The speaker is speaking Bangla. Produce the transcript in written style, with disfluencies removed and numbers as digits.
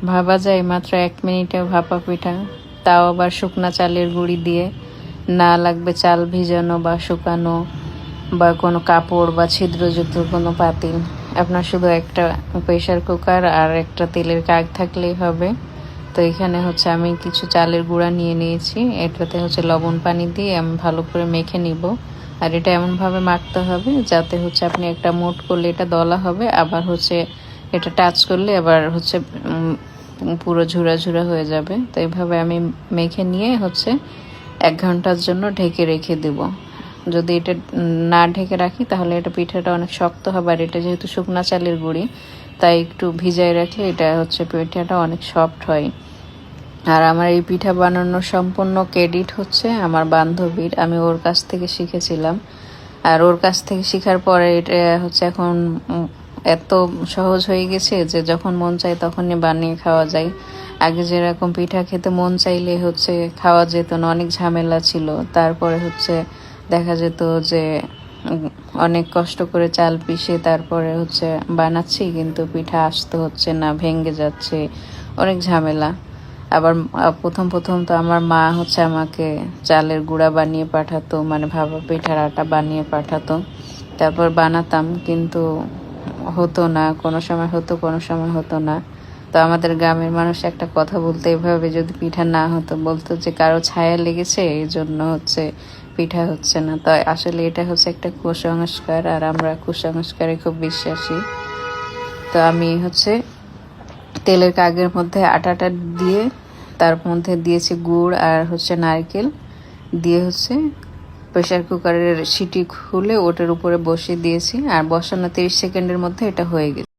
ভাবা যায় মাত্র 1 মিনিটে ভাপা পিঠা, তাও আবার শুকনা চালের গুঁড়ি দিয়ে। না লাগবে চাল ভিজানো বা শুকানো বা কোনো কাপড় বা ছিদ্রযুক্ত কোনো পাতিল। আপনার শুধু একটা প্রেশার কুকার আর একটা তেলের কাগ থাকলেই হবে। তো এখানে হচ্ছে আমি কিছু চালের গুঁড়া নিয়ে নিয়েছি, এটাতে হচ্ছে লবণ পানি দিয়ে আমি ভালো করে মেখে নিব। আর এটা এমনভাবে মাখতে হবে যাতে হচ্ছে আপনি একটা মুঠ করলে এটা দলা হবে, আবার হচ্ছে এটা টাচ করলে আবার হচ্ছে পুরো ঝুরা ঝুরা হয়ে যাবে। তো এইভাবে আমি মেখে নিয়ে হচ্ছে 1 ঘন্টার জন্য ঢেকে রেখে দেব। যদি এটা না ঢেকে রাখি তাহলে এটা পিঠাটা অনেক শক্ত হবে, আর এটা যেহেতু শুকনা চালের গুঁড়ি তাই একটু ভিজায় রাখলে এটা হচ্ছে পিঠাটা অনেক সফট হয়। আর আমার এই পিঠা বানানোর সম্পূর্ণ ক্রেডিট হচ্ছে আমার বান্ধবীর, আমি ওর কাছ থেকে শিখেছিলাম। আর ওর কাছ থেকে শেখার পরে এটা হচ্ছে এখন এত সহজ হয়ে গেছে যে যখন মন চায় তখনই বানিয়ে খাওয়া যায়। আগে যেরকম পিঠা খেতে মন চাইলে হচ্ছে খাওয়া যেত না, অনেক ঝামেলা ছিল। তারপরে হচ্ছে দেখা যেত যে অনেক কষ্ট করে চাল পিষে তারপরে হচ্ছে বানাচ্ছি, কিন্তু পিঠা আসতে হচ্ছে না, ভেঙে যাচ্ছে, অনেক ঝামেলা। আবার প্রথম প্রথম তো আমার মা হচ্ছে আমাকে চালের গুঁড়া বানিয়ে পাঠাতো, মানে ভাপা পিঠার আটা বানিয়ে পাঠাতো, তারপর বানাতাম, কিন্তু হতো না, কোনো সময় হতো কোনো সময় হতো না। তো আমাদের গ্রামের মানুষ একটা কথা বলতো, এভাবে যদি পিঠা না হতো বলতো যে কারো ছায়া লেগেছে এই জন্য হচ্ছে পিঠা হচ্ছে না। তো আসলে এটা হচ্ছে একটা কুসংস্কার, আর আমরা কুসংস্কারে খুব বিশ্বাসী। তো আমি হচ্ছে তেলের কাগের মধ্যে আটাটা দিয়ে তার মধ্যে দিয়েছি গুড় আর হচ্ছে নারকেল দিয়ে হচ্ছে প্রেশার কুকারের সিটি খুলে ওটার উপরে বসিয়ে দিয়েছি, আর বসানো 30 সেকেন্ডের মধ্যে এটা হয়ে গেছে।